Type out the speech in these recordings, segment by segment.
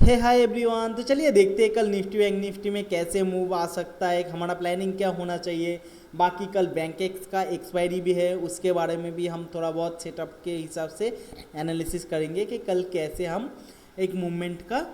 हे hi everyone. तो चलिए देखते हैं कल निफ्टी बैंक निफ्टी में कैसे मूव आ सकता है, हमारा प्लानिंग क्या होना चाहिए। बाकी कल बैंक एक्स का एक्सपायरी भी है, उसके बारे में भी हम थोड़ा बहुत सेटअप के हिसाब से एनालिसिस करेंगे कि कल कैसे हम एक मूवमेंट का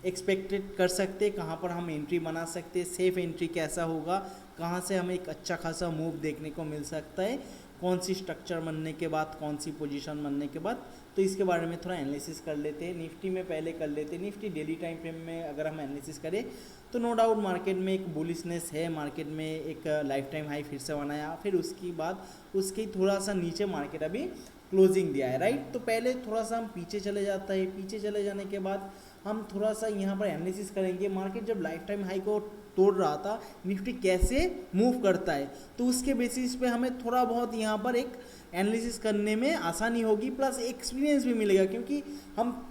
एक्सपेक्टेड कर सकते, कहाँ पर हम एंट्री बना सकते, सेफ एंट्री कैसा होगा, कहाँ से हमें एक अच्छा खासा मूव देखने को मिल सकता है, कौन सी स्ट्रक्चर बनने के बाद, कौन सी पोजीशन बनने के बाद। तो इसके बारे में थोड़ा एनालिसिस कर लेते हैं। निफ्टी में पहले कर लेते हैं। निफ्टी डेली टाइम फ्रेम में अगर हम एनालिसिस करें तो नो डाउट मार्केट में एक बुलिशनेस है, मार्केट में एक लाइफ टाइम हाई फिर से बनाया, फिर उसके बाद उसके थोड़ा सा नीचे मार्केट अभी क्लोजिंग दिया है, राइट। तो पहले थोड़ा सा हम पीछे चले जाता है, पीछे चले जाने के बाद हम थोड़ा सा यहाँ पर एनालिसिस करेंगे मार्केट जब लाइफ टाइम हाई को तोड़ रहा था निफ्टी कैसे मूव करता है, तो उसके बेसिस पे हमें थोड़ा बहुत यहाँ पर एक एनालिसिस करने में आसानी होगी, प्लस एक्सपीरियंस भी मिलेगा, क्योंकि हम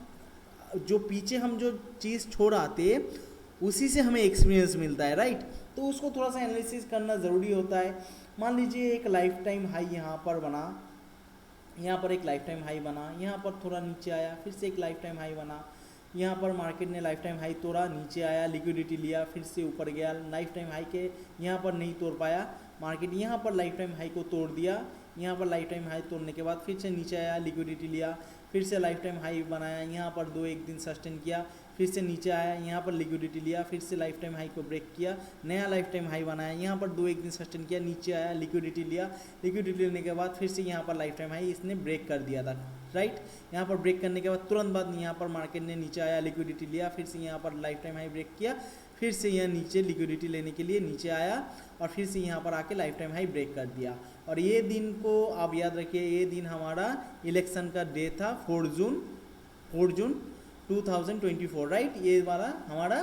जो पीछे हम जो चीज़ छोड़ आते उसी से हमें एक्सपीरियंस मिलता है, राइट। तो उसको थोड़ा सा एनालिसिस करना ज़रूरी होता है। मान लीजिए एक लाइफ टाइम हाई यहाँ पर बना, यहाँ पर एक लाइफ टाइम हाई बना, यहाँ पर थोड़ा नीचे आया, फिर से एक लाइफ टाइम हाई बना, यहाँ पर मार्केट ने लाइफ टाइम हाई तोड़ा, नीचे आया, लिक्विडिटी लिया, फिर से ऊपर गया, लाइफ टाइम हाई के यहाँ पर नहीं तोड़ पाया मार्केट, यहाँ पर लाइफ टाइम हाई को तोड़ दिया, यहाँ पर लाइफ टाइम हाई तोड़ने के बाद फिर से नीचे आया, लिक्विडिटी लिया, फिर से लाइफ टाइम हाई बनाया, यहाँ पर एक दिन सस्टेन किया, फिर से नीचे आया, यहाँ पर लिक्विडिटी लिया, फिर से लाइफ टाइम हाई को ब्रेक किया, नया लाइफ टाइम हाई बनाया, यहाँ पर एक दिन सस्टेन किया, नीचे आया, लिक्विडिटी लिया, लिक्विडिटी लेने के बाद फिर से यहाँ पर लाइफ टाइम हाई इसने ब्रेक कर दिया था, राइट। यहाँ पर ब्रेक करने के बाद तुरंत बाद यहाँ पर मार्केट ने नीचे आया, लिक्विडिटी लिया, फिर से यहाँ पर लाइफ टाइम हाई ब्रेक किया, फिर से यहाँ नीचे लिक्विडिटी लेने के लिए नीचे आया और फिर से यहाँ पर आके लाइफ टाइम हाई ब्रेक कर दिया। और ये दिन को आप याद रखिए, ये दिन हमारा इलेक्शन का डे था, 4 जून 2024, राइट। ये हमारा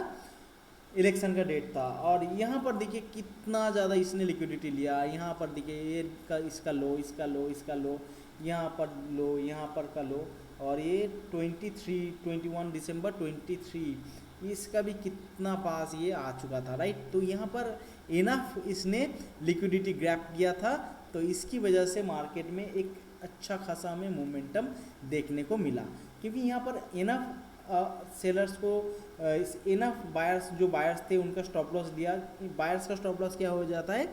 इलेक्शन का डेट था। और यहाँ पर देखिए कितना ज़्यादा इसने लिक्विडिटी लिया, यहाँ पर देखिए ये इसका लो, इसका लो, इसका लो, यहाँ पर लो, यहाँ पर का लो, और ये 21 दिसंबर 23 इसका भी कितना पास ये आ चुका था, राइट। तो यहाँ पर इनफ इसने लिक्विडिटी ग्रैब किया था, तो इसकी वजह से मार्केट में एक अच्छा खासा हमें मोमेंटम देखने को मिला, क्योंकि यहाँ पर इनफ सेलर्स को इनफ बायर्स, जो बायर्स थे उनका स्टॉप लॉस दिया। बायर्स का स्टॉप लॉस क्या हो जाता है,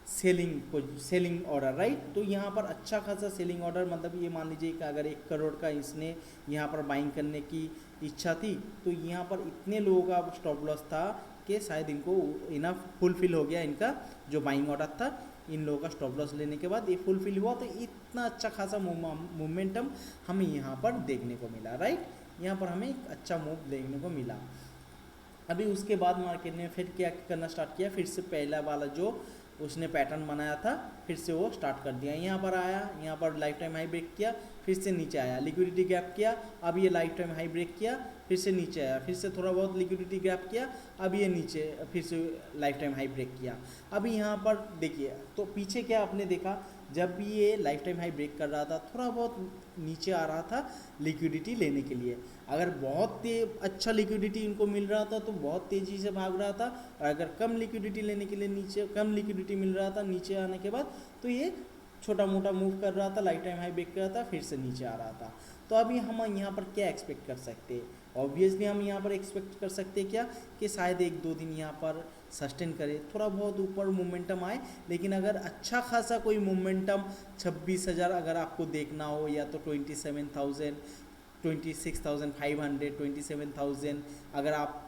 सेलिंग ऑर्डर, राइट। तो यहाँ पर अच्छा खासा सेलिंग ऑर्डर, मतलब ये मान लीजिए कि अगर 1 करोड़ का इसने यहाँ पर बाइंग करने की इच्छा थी, तो यहाँ पर इतने लोगों का स्टॉप लॉस था कि शायद इनको इनफ फुलफिल हो गया, इनका जो बाइंग ऑर्डर था इन लोगों का स्टॉप लॉस लेने के बाद ये फुलफिल हुआ, तो इतना अच्छा खासा मोमेंटम हमें यहाँ पर देखने को मिला, राइट। यहाँ पर हमें एक अच्छा मूव देखने को मिला। अभी उसके बाद मार्केट ने फिर क्या करना स्टार्ट किया, फिर से पहला वाला जो उसने पैटर्न बनाया था फिर से वो स्टार्ट कर दिया। यहाँ पर आया, यहाँ पर लाइफ टाइम हाई ब्रेक किया, फिर से नीचे आया, लिक्विडिटी गैप किया, अब ये लाइफ टाइम हाई ब्रेक किया, फिर से नीचे आया, फिर से थोड़ा बहुत लिक्विडिटी गैप किया, अब ये नीचे फिर से लाइफ टाइम हाई ब्रेक किया। अभी यहाँ पर देखिए, तो पीछे क्या आपने देखा, जब भी ये लाइफ टाइम हाई ब्रेक कर रहा था थोड़ा बहुत नीचे आ रहा था लिक्विडिटी लेने के लिए। अगर बहुत अच्छा लिक्विडिटी इनको मिल रहा था तो बहुत तेज़ी से भाग रहा था, और अगर कम लिक्विडिटी लेने के लिए नीचे कम लिक्विडिटी मिल रहा था नीचे आने के बाद, तो ये छोटा मोटा मूव कर रहा था, लाइफ टाइम हाई ब्रेक कर रहा था, फिर से नीचे आ रहा था। तो अभी हम यहाँ पर क्या एक्सपेक्ट कर सकते हैं, ऑब्वियसली हम यहाँ पर एक्सपेक्ट कर सकते हैं क्या, कि शायद 1-2 दिन यहाँ पर सस्टेन करे, थोड़ा बहुत ऊपर मोमेंटम आए। लेकिन अगर अच्छा खासा कोई मोमेंटम 26,000 अगर आपको देखना हो, या तो 27,000, 26,500, 27,000 अगर आप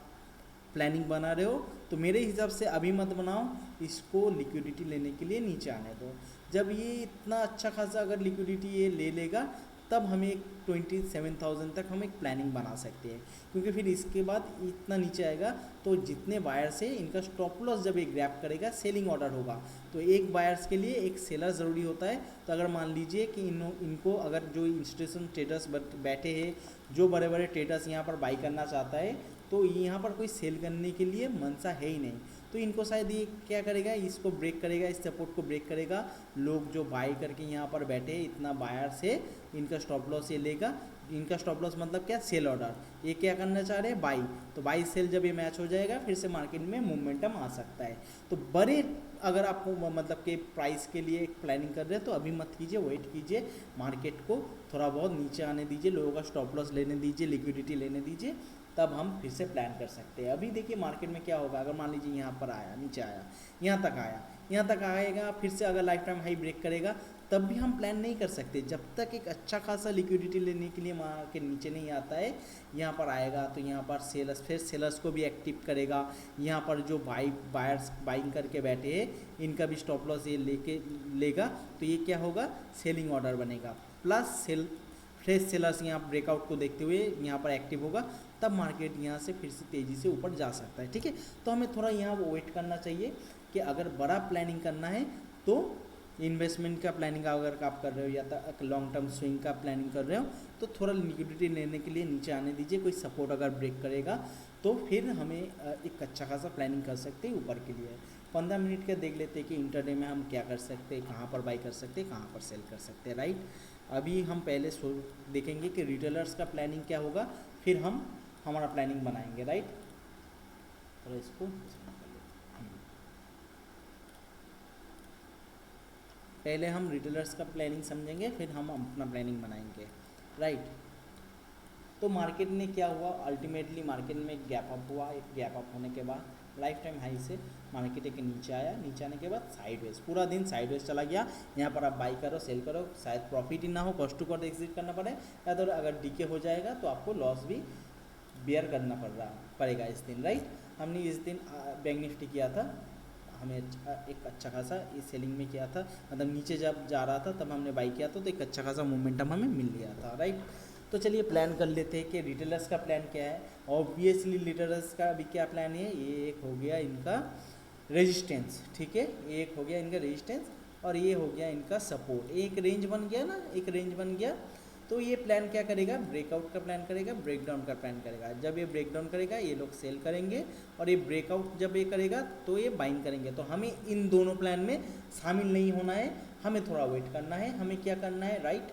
प्लानिंग बना रहे हो, तो मेरे हिसाब से अभी मत बनाओ, इसको लिक्विडिटी लेने के लिए नीचे आने दो। जब ये इतना अच्छा खासा अगर लिक्विडिटी ये ले लेगा, तब हमें 27,000 तक हम एक प्लानिंग बना सकते हैं, क्योंकि फिर इसके बाद इतना नीचे आएगा तो जितने बायर्स है इनका स्टॉप लॉस जब ये ग्रैब करेगा सेलिंग ऑर्डर होगा, तो एक बायर्स के लिए एक सेलर ज़रूरी होता है। तो अगर मान लीजिए कि इनको अगर जो इंस्टीट्यूशन ट्रेडर्स बैठे हैं, जो बड़े बड़े ट्रेडर्स यहाँ पर बाई करना चाहता है, तो यहाँ पर कोई सेल करने के लिए मनसा है ही नहीं, तो इनको शायद ये क्या करेगा, इसको ब्रेक करेगा, इस सपोर्ट को ब्रेक करेगा। लोग जो बाई करके यहाँ पर बैठे इतना बायर से इनका स्टॉप लॉस ये लेगा, इनका स्टॉप लॉस मतलब क्या, सेल ऑर्डर, ये क्या करना चाह रहे हैं, बाई। तो बाई सेल जब ये मैच हो जाएगा फिर से मार्केट में मोमेंटम आ सकता है। तो बड़े अगर आपको मतलब कि प्राइस के लिए एक प्लानिंग कर रहे हैं तो अभी मत कीजिए, वेट कीजिए, मार्केट को थोड़ा बहुत नीचे आने दीजिए, लोगों का स्टॉप लॉस लेने दीजिए, लिक्विडिटी लेने दीजिए, तब हम फिर से प्लान कर सकते हैं। अभी देखिए मार्केट में क्या होगा, अगर मान लीजिए यहाँ पर आया, नीचे आया, यहाँ तक आया, यहाँ तक आएगा, फिर से अगर लाइफ टाइम हाई ब्रेक करेगा तब भी हम प्लान नहीं कर सकते जब तक एक अच्छा खासा लिक्विडिटी लेने के लिए मार्केट नीचे नहीं आता है। यहाँ पर आएगा तो यहाँ पर सेलर्स, फिर सेलर्स को भी एक्टिव करेगा, यहाँ पर जो बायर्स बाइंग करके बैठे हैं इनका भी स्टॉप लॉस ये लेगा, तो ये क्या होगा, सेलिंग ऑर्डर बनेगा, प्लस फ्रेश सेलर्स यहाँ ब्रेकआउट को देखते हुए यहाँ पर एक्टिव होगा, तब मार्केट यहाँ से फिर से तेज़ी से ऊपर जा सकता है। ठीक है, तो हमें थोड़ा यहाँ वेट करना चाहिए कि अगर बड़ा प्लानिंग करना है तो इन्वेस्टमेंट का प्लानिंग अगर आप कर रहे हो या तो लॉन्ग टर्म स्विंग का प्लानिंग कर रहे हो तो थोड़ा लिक्विडिटी लेने के लिए नीचे आने दीजिए। कोई सपोर्ट अगर ब्रेक करेगा तो फिर हमें एक अच्छा खासा प्लानिंग कर सकते हैं ऊपर के लिए। 15 मिनट का देख लेते हैं कि इंटरडे में हम क्या कर सकते हैं, कहाँ पर बाई कर सकते हैं, कहाँ पर सेल कर सकते हैं। राइट, अभी हम पहले देखेंगे कि रिटेलर्स का प्लानिंग क्या होगा, फिर हम हमारा प्लानिंग बनाएंगे। राइट, और इसको पहले हम रिटेलर्स का प्लानिंग समझेंगे, फिर हम अपना प्लानिंग बनाएंगे। राइट, तो मार्केट में क्या हुआ, अल्टीमेटली मार्केट में एक गैप अप हुआ, एक गैप अप होने के बाद लाइफ टाइम हाई से मार्केट एक नीचे आया, नीचे आने के बाद साइडवेज, पूरा दिन साइडवेज चला गया। यहाँ पर आप बाई करो, सेल करो, शायद प्रॉफिट ही ना हो, कॉस्ट टू कॉस्ट एग्जिट करना पड़े, या तो अगर डीके हो जाएगा तो आपको लॉस भी बियर करना पड़ेगा इस दिन। राइट, हमने इस दिन बैंक निफ्टी किया था, हमें एक अच्छा खासा इस सेलिंग में किया था, मतलब नीचे जब जा रहा था तब हमने बाई किया था, तो एक अच्छा खासा मोमेंटम हमें मिल गया था। राइट, तो चलिए प्लान कर लेते हैं कि रिटेलर्स का प्लान क्या है। ऑब्वियसली रिटेलर्स का अभी क्या प्लान है, ये एक हो गया इनका रेजिस्टेंस, ठीक है, ये एक हो गया इनका रेजिस्टेंस, और ये हो गया इनका सपोर्ट। एक रेंज बन गया ना, एक रेंज बन गया, तो ये प्लान क्या करेगा, ब्रेकआउट का प्लान करेगा, ब्रेकडाउन का प्लान करेगा। जब ये ब्रेकडाउन करेगा ये लोग सेल करेंगे, और ये ब्रेकआउट जब ये करेगा तो ये बाइंग करेंगे। तो हमें इन दोनों प्लान में शामिल नहीं होना है, हमें थोड़ा वेट करना है। हमें क्या करना है, राइट,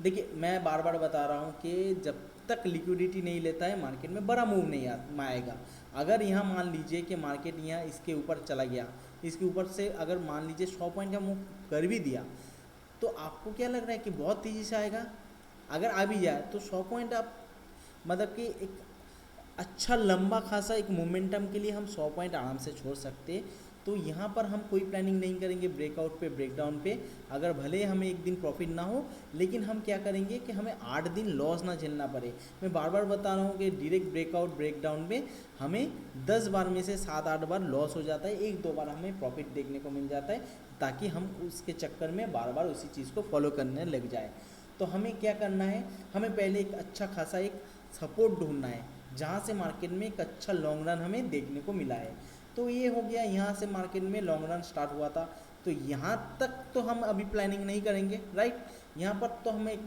देखिए मैं बार बार बता रहा हूँ कि जब तक लिक्विडिटी नहीं लेता है मार्केट में बड़ा मूव नहीं आएगा। अगर यहाँ मान लीजिए कि मार्केट यहाँ इसके ऊपर चला गया, इसके ऊपर से अगर मान लीजिए 100 पॉइंट का मूव कर भी दिया, तो आपको क्या लग रहा है कि बहुत तेज़ी से आएगा? अगर आ भी जाए तो 100 पॉइंट आप मतलब कि एक अच्छा लंबा खासा एक मोमेंटम के लिए हम 100 पॉइंट आराम से छोड़ सकते हैं। तो यहाँ पर हम कोई प्लानिंग नहीं करेंगे ब्रेकआउट पे, ब्रेकडाउन पे। अगर भले हमें एक दिन प्रॉफिट ना हो, लेकिन हम क्या करेंगे कि हमें 8 दिन लॉस ना झेलना पड़े। मैं बार बार बता रहा हूँ कि डायरेक्ट ब्रेकआउट ब्रेकडाउन में हमें 10 बार में से 7-8 बार लॉस हो जाता है, 1-2 बार हमें प्रॉफिट देखने को मिल जाता है, ताकि हम उसके चक्कर में बार बार उसी चीज़ को फॉलो करने लग जाए। तो हमें क्या करना है, हमें पहले एक अच्छा खासा एक सपोर्ट ढूंढना है, जहाँ से मार्केट में एक अच्छा लॉन्ग रन हमें देखने को मिला है। तो ये हो गया, यहाँ से मार्केट में लॉन्ग रन स्टार्ट हुआ था, तो यहाँ तक तो हम अभी प्लानिंग नहीं करेंगे। राइट, यहाँ पर तो हमें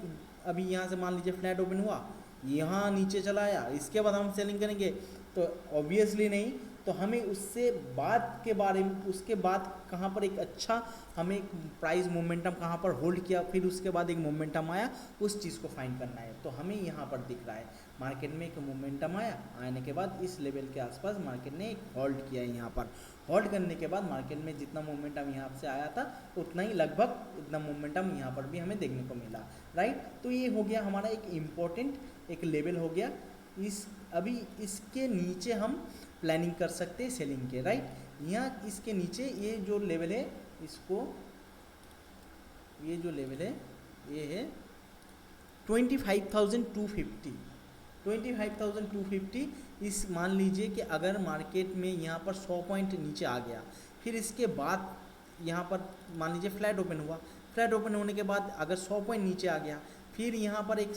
अभी यहाँ से मान लीजिए फ्लैट ओपन हुआ, यहाँ नीचे चला आया, इसके बाद हम सेलिंग करेंगे, तो ऑब्वियसली नहीं। तो हमें उससे बाद के बारे में, उसके बाद कहाँ पर एक अच्छा हमें प्राइस मोमेंटम कहाँ पर होल्ड किया, फिर उसके बाद एक मोमेंटम आया, उस चीज़ को फाइंड करना है। तो हमें यहाँ पर दिख रहा है मार्केट में एक मोमेंटम आया, आने के बाद इस लेवल के आसपास मार्केट ने एक होल्ड किया है। यहाँ पर होल्ड करने के बाद मार्केट में जितना मोमेंटम यहाँ से आया था उतना ही लगभग इतना मोमेंटम यहाँ पर भी हमें देखने को मिला। राइट, तो ये हो गया हमारा एक इम्पोर्टेंट एक लेवल हो गया। अभी इसके नीचे हम प्लानिंग कर सकते हैं सेलिंग के। राइट, यहाँ इसके नीचे ये जो लेवल है, इसको ये जो लेवल है ये है 25,250। 25,250 इस मान लीजिए कि अगर मार्केट में यहाँ पर 100 पॉइंट नीचे आ गया, फिर इसके बाद यहाँ पर मान लीजिए फ्लैट ओपन हुआ, फ्लैट ओपन होने के बाद अगर 100 पॉइंट नीचे आ गया, फिर यहाँ पर एक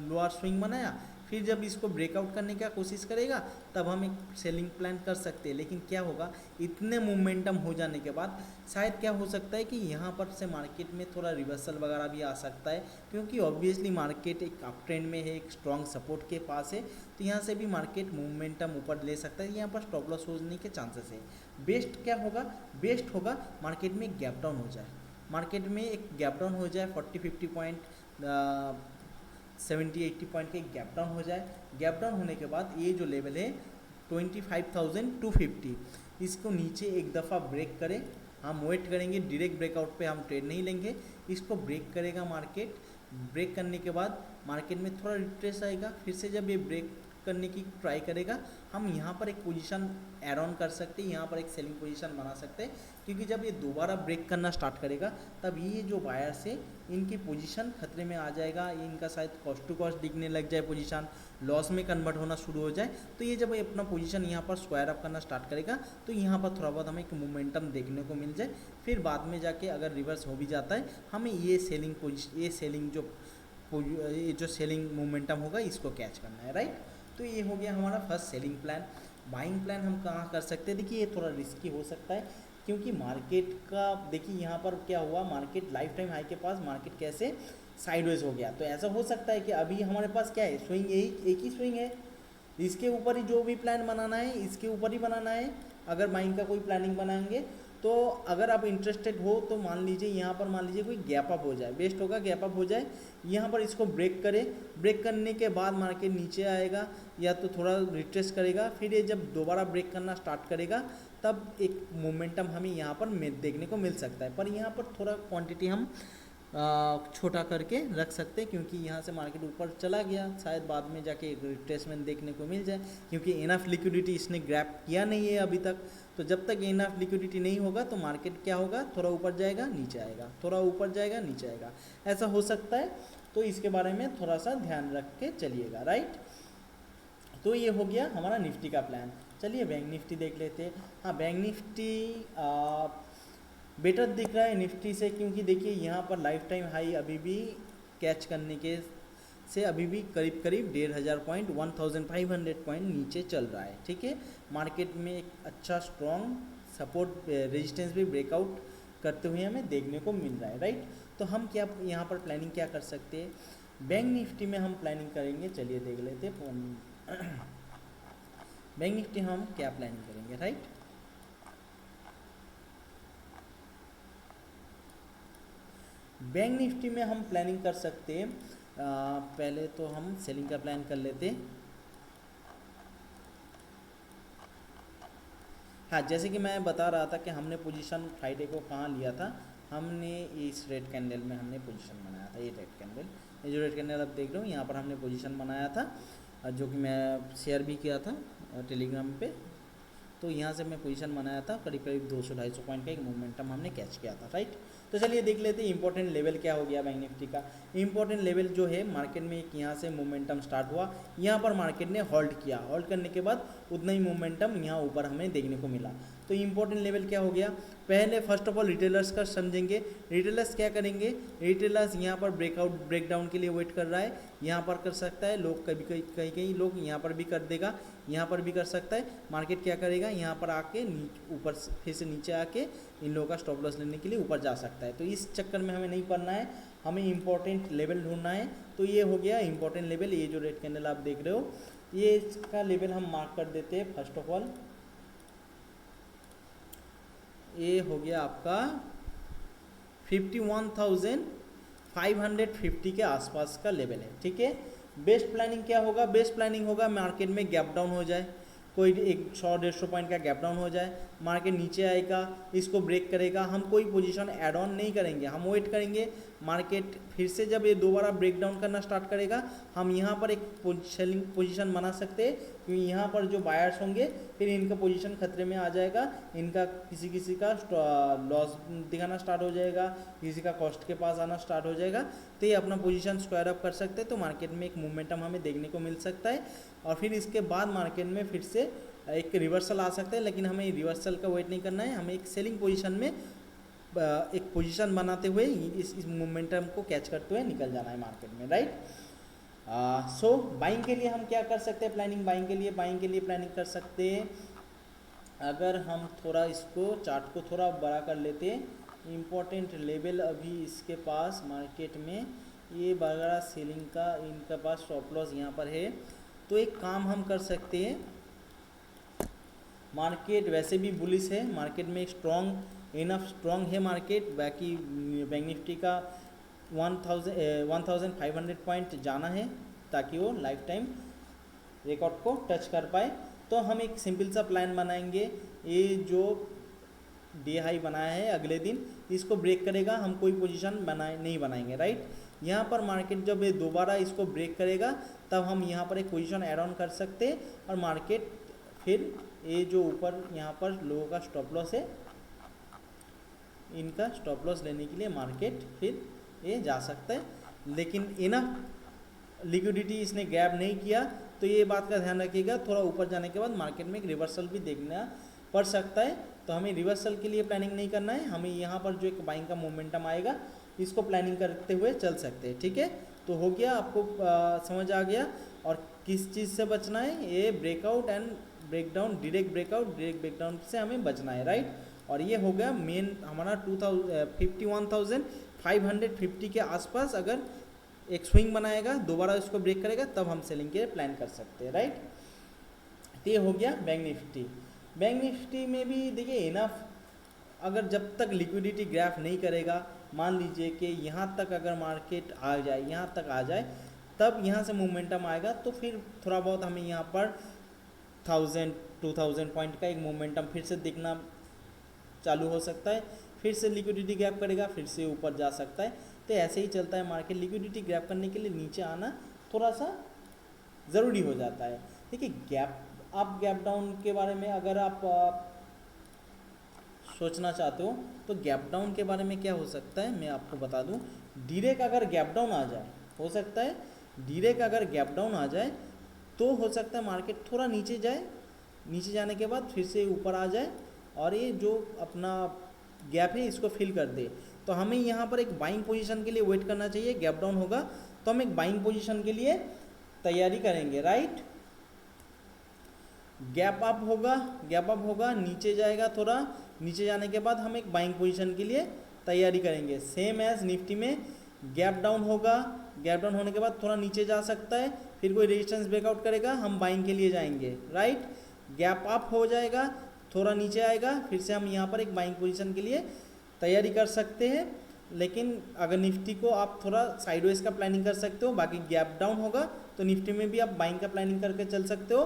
लोअर स्विंग बनाया, फिर जब इसको ब्रेकआउट करने की कोशिश करेगा तब हम एक सेलिंग प्लान कर सकते हैं। लेकिन क्या होगा, इतने मोमेंटम हो जाने के बाद शायद क्या हो सकता है कि यहाँ पर से मार्केट में थोड़ा रिवर्सल वगैरह भी आ सकता है, क्योंकि ऑब्वियसली मार्केट एक अप ट्रेंड में है, एक स्ट्रॉन्ग सपोर्ट के पास है, तो यहाँ से भी मार्केट मोमेंटम ऊपर ले सकता है। यहाँ पर स्टॉप लॉस होने के चांसेस है। बेस्ट क्या होगा, बेस्ट होगा मार्केट में एक गैप डाउन हो जाए, मार्केट में एक गैप डाउन हो जाए 40-50 पॉइंट 70-80 पॉइंट का गैप डाउन हो जाए। गैप डाउन होने के बाद ये जो लेवल है 25,250, इसको नीचे एक दफ़ा ब्रेक करे, हम वेट करेंगे, डायरेक्ट ब्रेकआउट पे हम ट्रेड नहीं लेंगे, इसको ब्रेक करेगा मार्केट। ब्रेक करने के बाद मार्केट में थोड़ा रिट्रेस आएगा, फिर से जब ये ब्रेक करने की ट्राई करेगा, हम यहाँ पर एक पोजीशन ऐड ऑन कर सकते हैं, यहाँ पर एक सेलिंग पोजीशन बना सकते हैं, क्योंकि जब ये दोबारा ब्रेक करना स्टार्ट करेगा तब ये जो बायर्स है इनकी पोजीशन खतरे में आ जाएगा, ये इनका शायद कॉस्ट टू कॉस्ट दिखने लग जाए, पोजीशन लॉस में कन्वर्ट होना शुरू हो जाए। तो ये जब ये अपना पोजीशन यहाँ पर स्क्वायर अप करना स्टार्ट करेगा तो यहाँ पर थोड़ा बहुत हमें एक मोमेंटम देखने को मिल जाए, फिर बाद में जाके अगर रिवर्स हो भी जाता है हमें ये सेलिंग जो सेलिंग मोमेंटम होगा इसको कैच करना है, राइट। तो ये हो गया हमारा first selling plan. Buying plan हम कहाँ कर सकते हैं, देखिए ये थोड़ा रिस्की हो सकता है, क्योंकि मार्केट का देखिए यहाँ पर क्या हुआ, मार्केट लाइफ टाइम हाई के पास मार्केट कैसे साइडवेज हो गया। तो ऐसा हो सकता है कि अभी हमारे पास क्या है, स्विंग एक ही स्विंग है, इसके ऊपर ही जो भी प्लान बनाना है इसके ऊपर ही बनाना है। अगर बाइंग का कोई प्लानिंग बनाएंगे तो अगर आप इंटरेस्टेड हो तो मान लीजिए यहाँ पर मान लीजिए कोई गैप अप हो जाए, बेस्ट होगा गैप अप हो जाए, यहाँ पर इसको ब्रेक करे, ब्रेक करने के बाद मार्केट नीचे आएगा या तो थोड़ा रिट्रेस करेगा, फिर ये जब दोबारा ब्रेक करना स्टार्ट करेगा तब एक मोमेंटम हमें यहाँ पर देखने को मिल सकता है। पर यहाँ पर थोड़ा क्वांटिटी हम छोटा करके रख सकते हैं, क्योंकि यहाँ से मार्केट ऊपर चला गया, शायद बाद में जाके एक रिट्रेसमेंट देखने को मिल जाए, क्योंकि इनफ लिक्विडिटी इसने ग्रैब किया नहीं है अभी तक। तो जब तक इनफ लिक्विडिटी नहीं होगा तो मार्केट क्या होगा, थोड़ा ऊपर जाएगा नीचे आएगा, थोड़ा ऊपर जाएगा नीचे आएगा, ऐसा हो सकता है। तो इसके बारे में थोड़ा सा ध्यान रख के चलिएगा, राइट। तो ये हो गया हमारा निफ्टी का प्लान। चलिए बैंक निफ्टी देख लेते हैं। हाँ, बैंक निफ्टी बेटर दिख रहा है निफ्टी से, क्योंकि देखिए यहाँ पर लाइफ टाइम हाई अभी भी कैच करने के से अभी भी करीब करीब 1500 पॉइंट 1500 पॉइंट नीचे चल रहा है, ठीक है। मार्केट में एक अच्छा स्ट्रॉन्ग सपोर्ट रेजिस्टेंस भी ब्रेकआउट करते हुए हमें देखने को मिल रहा है, राइट। तो हम क्या यहाँ पर प्लानिंग क्या कर सकते हैं, बैंक निफ्टी में हम प्लानिंग करेंगे, चलिए देख लेते हैं बैंक निफ्टी हम क्या प्लानिंग करेंगे, राइट। बैंक निफ्टी में हम प्लानिंग कर सकते हैं, पहले तो हम सेलिंग का प्लान कर लेते हैं। हाँ, जैसे कि मैं बता रहा था कि हमने पोजीशन फ्राइडे को कहाँ लिया था, हमने इस रेड कैंडल में हमने पोजीशन बनाया था, ये रेड कैंडल, ये जो रेड कैंडल आप देख रहे हो यहाँ पर हमने पोजीशन बनाया था, जो कि मैं शेयर भी किया था टेलीग्राम पे। तो यहाँ से मैं पोजीशन बनाया था, करीब करीब 200-250 पॉइंट का एक मोमेंटम हमने कैच किया था, राइट। तो चलिए देख लेते हैं इंपॉर्टेंट लेवल क्या हो गया बैंक निफ्टी का। इंपॉर्टेंट लेवल जो है मार्केट में एक यहाँ से मोमेंटम स्टार्ट हुआ, यहाँ पर मार्केट ने होल्ड किया, होल्ड करने के बाद उतना ही मोमेंटम यहाँ ऊपर हमें देखने को मिला। तो इंपॉर्टेंट लेवल क्या हो गया, पहले फर्स्ट ऑफ ऑल रिटेलर्स का समझेंगे। रिटेलर्स क्या करेंगे, रिटेलर्स यहाँ पर ब्रेकडाउन के लिए वेट कर रहा है, यहाँ पर कर सकता है लोग, कभी कहीं लोग यहाँ पर भी कर देगा, यहाँ पर भी कर सकता है। मार्केट क्या करेगा, यहाँ पर आके ऊपर फिर से नीचे आके इन लोगों का स्टॉप लॉस लेने के लिए ऊपर जा सकता है। तो इस चक्कर में हमें नहीं पड़ना है, हमें इंपॉर्टेंट लेवल ढूंढना है। तो ये हो गया इंपॉर्टेंट लेवल, ये जो रेड कैंडल आप देख रहे हो ये इसका लेवल हम मार्क कर देते हैं। फर्स्ट ऑफ ऑल ये हो गया आपका 51,550 के आसपास का लेवल है, ठीक है। बेस्ट प्लानिंग क्या होगा, बेस्ट प्लानिंग होगा मार्केट में गैप डाउन हो जाए, कोई 100-150 पॉइंट का गैप डाउन हो जाए, मार्केट नीचे आएगा, इसको ब्रेक करेगा, हम कोई पोजीशन ऐड ऑन नहीं करेंगे, हम वेट करेंगे मार्केट फिर से जब ये दोबारा ब्रेक डाउन करना स्टार्ट करेगा, हम यहाँ पर एक सेलिंग पोजीशन बना सकते हैं, क्योंकि यहाँ पर जो बायर्स होंगे फिर इनका पोजीशन खतरे में आ जाएगा, इनका किसी का लॉस दिखाना स्टार्ट हो जाएगा, किसी का कॉस्ट के पास आना स्टार्ट हो जाएगा। तो ये अपना पोजीशन स्क्वायर अप कर सकते हैं, तो मार्केट में एक मोमेंटम हमें देखने को मिल सकता है, और फिर इसके बाद मार्केट में फिर से एक रिवर्सल आ सकता है। लेकिन हमें रिवर्सल का वेट नहीं करना है, हमें एक सेलिंग पोजीशन में एक पोजीशन बनाते हुए इस मोमेंटम को कैच करते हुए निकल जाना है मार्केट में, राइट। सो बाइंग के लिए हम क्या कर सकते हैं, प्लानिंग बाइंग के लिए प्लानिंग कर सकते हैं। अगर हम थोड़ा इसको चार्ट को थोड़ा बड़ा कर लेते हैं, इम्पोर्टेंट लेवल अभी इसके पास मार्केट में ये बड़ा सेलिंग का इनके पास स्टॉप लॉस यहाँ पर है। तो एक काम हम कर सकते हैं, मार्केट वैसे भी बुलिश है, मार्केट में स्ट्रॉन्ग है मार्केट, बाकी बैंक निफ्टी का 1500 पॉइंट जाना है ताकि वो लाइफ टाइम रिकॉर्ड को टच कर पाए। तो हम एक सिंपल सा प्लान बनाएंगे ये जो डे हाई बनाया है अगले दिन इसको ब्रेक करेगा, हम कोई पोजीशन नहीं बनाएंगे, राइट। यहाँ पर मार्केट जब ये दोबारा इसको ब्रेक करेगा तब हम यहाँ पर एक पोजीशन ऐड ऑन कर सकते हैं और मार्केट फिर ये जो ऊपर यहाँ पर लोगों का स्टॉप लॉस है, इनका स्टॉप लॉस लेने के लिए मार्केट फिर ये जा सकता है। लेकिन इनफ लिक्विडिटी इसने ग्रैब नहीं किया, तो ये बात का ध्यान रखिएगा, थोड़ा ऊपर जाने के बाद मार्केट में एक रिवर्सल भी देखना पड़ सकता है। तो हमें रिवर्सल के लिए प्लानिंग नहीं करना है, हमें यहाँ पर जो एक बाइंग का मोमेंटम आएगा इसको प्लानिंग करते हुए चल सकते हैं, ठीक है। तो हो गया, आपको समझ आ गया। और किस चीज़ से बचना है, ये breakout and breakdown, direct breakout direct breakdown से हमें बचना है, राइट। और ये हो गया मेन हमारा 51,550 के आसपास अगर एक स्विंग बनाएगा, दोबारा इसको ब्रेक करेगा, तब हम सेलिंग के लिए प्लान कर सकते हैं, राइट। तो ये हो गया बैंक निफ्टी। बैंक निफ्टी में भी देखिए इनफ, अगर जब तक लिक्विडिटी ग्राफ नहीं करेगा, मान लीजिए कि यहाँ तक अगर मार्केट आ जाए, यहाँ तक आ जाए, तब यहाँ से मोमेंटम आएगा, तो फिर थोड़ा बहुत हमें यहाँ पर 1000-2000 पॉइंट का एक मोमेंटम फिर से दिखना चालू हो सकता है, फिर से लिक्विडिटी ग्रैब करेगा, फिर से ऊपर जा सकता है। तो ऐसे ही चलता है मार्केट, लिक्विडिटी ग्रैब करने के लिए नीचे आना थोड़ा सा ज़रूरी हो जाता है। देखिए गैप अप गैप डाउन के बारे में अगर आप सोचना चाहते हो तो गैप डाउन के बारे में क्या हो सकता है मैं आपको बता दूं। डायरेक्ट अगर गैप डाउन आ जाए, हो सकता है डायरेक्ट अगर गैप डाउन आ जाए तो हो सकता है मार्केट थोड़ा नीचे जाए, नीचे जाने के बाद फिर से ऊपर आ जाए और ये जो अपना गैप है इसको फिल कर दे। तो हमें यहाँ पर एक बाइंग पोजीशन के लिए वेट करना चाहिए। गैप डाउन होगा तो हम एक बाइंग पोजीशन के लिए तैयारी करेंगे, राइट। गैप अप होगा, नीचे जाएगा, थोड़ा नीचे जाने के बाद हम एक बाइंग पोजीशन के लिए तैयारी करेंगे। सेम एज निफ्टी में गैप डाउन होगा, गैप डाउन होने के बाद थोड़ा नीचे जा सकता है, फिर कोई रेजिस्टेंस ब्रेकआउट करेगा, हम बाइंग के लिए जाएंगे, राइट। गैप अप हो जाएगा, थोड़ा नीचे आएगा, फिर से हम यहाँ पर एक बाइंग पोजीशन के लिए तैयारी कर सकते हैं। लेकिन अगर निफ्टी को आप थोड़ा साइडवेज का प्लानिंग कर सकते हो, बाकी गैप डाउन होगा तो निफ्टी में भी आप बाइंग का प्लानिंग करके चल सकते हो।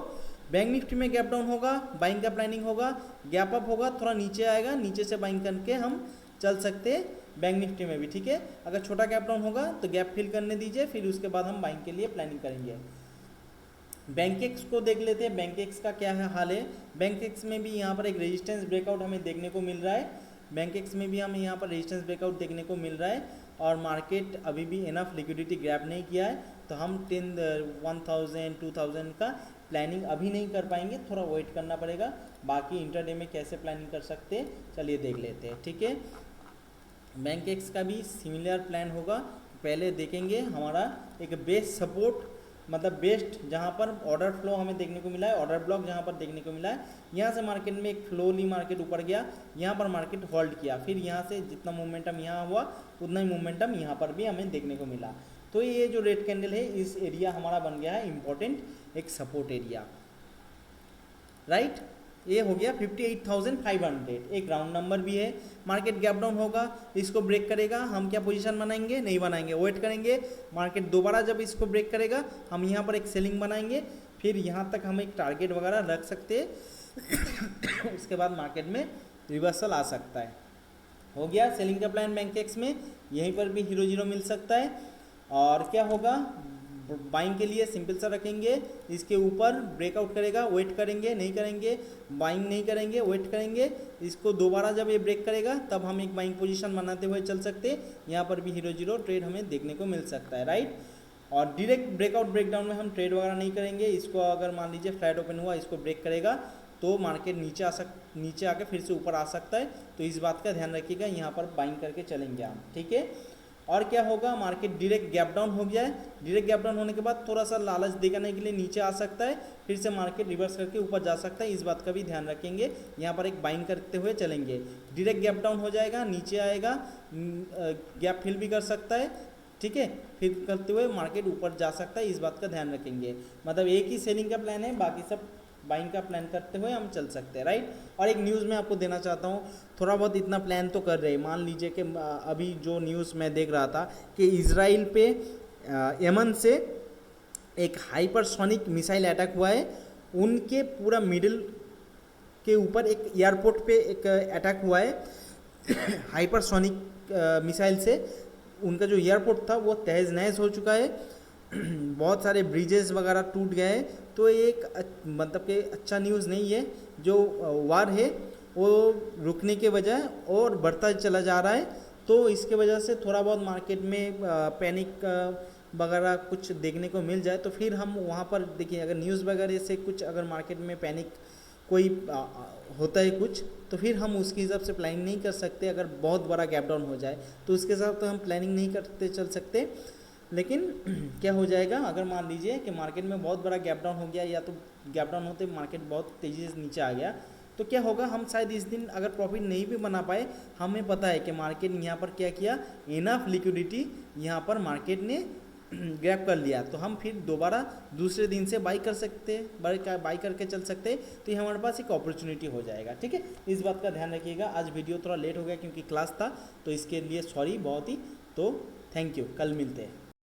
बैंक निफ्टी में गैप डाउन होगा, बाइंग का प्लानिंग होगा, गैप अप होगा, थोड़ा नीचे आएगा, नीचे से बाइंग करके हम चल सकते हैं बैंक निफ्टी में भी, ठीक है। अगर छोटा गैप डाउन होगा तो गैप फिल करने दीजिए, फिर उसके बाद हम बाइंग के लिए प्लानिंग करेंगे। बैंकेक्स को देख लेते हैं, बैंकेक्स का क्या है हाल है। बैंकेक्स में भी यहाँ पर एक रेजिस्टेंस ब्रेकआउट हमें देखने को मिल रहा है, बैंकेक्स में भी हमें यहाँ पर रेजिस्टेंस ब्रेकआउट देखने को मिल रहा है और मार्केट अभी भी इनफ लिक्विडिटी ग्रैब नहीं किया है, तो हम 10,000-2000 का प्लानिंग अभी नहीं कर पाएंगे, थोड़ा वेट करना पड़ेगा। बाकी इंटरडे में कैसे प्लानिंग कर सकते हैं चलिए देख लेते हैं, ठीक है। बैंकेक्स का भी सिमिलर प्लान होगा, पहले देखेंगे हमारा एक बेस्ट सपोर्ट, मतलब बेस्ट जहाँ पर ऑर्डर फ्लो हमें देखने को मिला है, ऑर्डर ब्लॉक जहाँ पर देखने को मिला है, यहाँ से मार्केट में एक फ्लोली मार्केट ऊपर गया, यहाँ पर मार्केट होल्ड किया, फिर यहाँ से जितना मोमेंटम यहाँ हुआ उतना ही मोमेंटम यहाँ पर भी हमें देखने को मिला। तो ये जो रेड कैंडल है इस एरिया हमारा बन गया है इम्पोर्टेंट एक सपोर्ट एरिया, राइट। ये हो गया 58,500, एक राउंड नंबर भी है। मार्केट गैप डाउन होगा, इसको ब्रेक करेगा, हम क्या पोजीशन बनाएंगे, नहीं बनाएंगे, वेट करेंगे। मार्केट दोबारा जब इसको ब्रेक करेगा हम यहाँ पर एक सेलिंग बनाएंगे, फिर यहाँ तक हम एक टारगेट वगैरह रख सकते हैं उसके बाद मार्केट में रिवर्सल आ सकता है। हो गया सेलिंग का प्लान बैंकेक्स में, यहीं पर भी हीरो जीरो मिल सकता है। और क्या होगा, बाइंग के लिए सिंपल सा रखेंगे, इसके ऊपर ब्रेकआउट करेगा, वेट करेंगे, नहीं करेंगे, बाइंग नहीं करेंगे, वेट करेंगे, इसको दोबारा जब ये ब्रेक करेगा तब हम एक बाइंग पोजीशन बनाते हुए चल सकते हैं। यहाँ पर भी हीरो जीरो ट्रेड हमें देखने को मिल सकता है, राइट। और डायरेक्ट ब्रेकआउट ब्रेकडाउन में हम ट्रेड वगैरह नहीं करेंगे। इसको अगर मान लीजिए फ्लैट ओपन हुआ, इसको ब्रेक करेगा तो मार्केट नीचे आके फिर से ऊपर आ सकता है, तो इस बात का ध्यान रखिएगा, यहाँ पर बाइंग करके चलेंगे हम, ठीक है। और क्या होगा, मार्केट डायरेक्ट गैप डाउन हो गया है, डायरेक्ट गैप डाउन होने के बाद थोड़ा सा लालच दिखाने के लिए नीचे आ सकता है, फिर से मार्केट रिवर्स करके ऊपर जा सकता है, इस बात का भी ध्यान रखेंगे। यहाँ पर एक बाइंग करते हुए चलेंगे, डायरेक्ट गैप डाउन हो जाएगा, नीचे आएगा, गैप फिल भी कर सकता है, ठीक है, फिर करते हुए मार्केट ऊपर जा सकता है, इस बात का ध्यान रखेंगे। मतलब एक ही सेलिंग का प्लान है, बाकी सब बाइंग का प्लान करते हुए हम चल सकते हैं, राइट। और एक न्यूज़ मैं आपको देना चाहता हूँ, थोड़ा बहुत इतना प्लान तो कर रहे हैं। मान लीजिए कि अभी जो न्यूज़ मैं देख रहा था कि इजराइल पे यमन से एक हाइपरसोनिक मिसाइल अटैक हुआ है, उनके पूरा मिडिल के ऊपर एक एयरपोर्ट पे एक अटैक हुआ है हाइपरसोनिक मिसाइल से। उनका जो एयरपोर्ट था वो तहस नहस हो चुका है, बहुत सारे ब्रिजेस वगैरह टूट गए हैं। तो ये एक मतलब कि अच्छा न्यूज़ नहीं है। जो वार है वो रुकने के बजाय और बढ़ता चला जा रहा है। तो इसके वजह से थोड़ा बहुत मार्केट में पैनिक वगैरह कुछ देखने को मिल जाए तो फिर हम वहाँ पर देखिए, अगर न्यूज़ वगैरह से कुछ अगर मार्केट में पैनिक कोई होता है कुछ, तो फिर हम उसके हिसाब से प्लानिंग नहीं कर सकते। अगर बहुत बड़ा गैप डाउन हो जाए तो उसके हिसाब से हम प्लानिंग नहीं करते चल सकते। लेकिन क्या हो जाएगा, अगर मान लीजिए कि मार्केट में बहुत बड़ा गैप डाउन हो गया या तो गैप डाउन होते मार्केट बहुत तेज़ी से नीचे आ गया, तो क्या होगा, हम शायद इस दिन अगर प्रॉफिट नहीं भी बना पाए, हमें पता है कि मार्केट यहाँ पर क्या किया, इनफ लिक्विडिटी यहाँ पर मार्केट ने ग्रैब कर लिया, तो हम फिर दोबारा दूसरे दिन से बाई कर सकते हैं, बाई करके चल सकते हैं। तो ये हमारे पास एक अपॉर्चुनिटी हो जाएगा। ठीक है, इस बात का ध्यान रखिएगा। आज वीडियो थोड़ा लेट हो गया क्योंकि क्लास था, तो इसके लिए सॉरी बहुत ही। तो थैंक यू, कल मिलते हैं।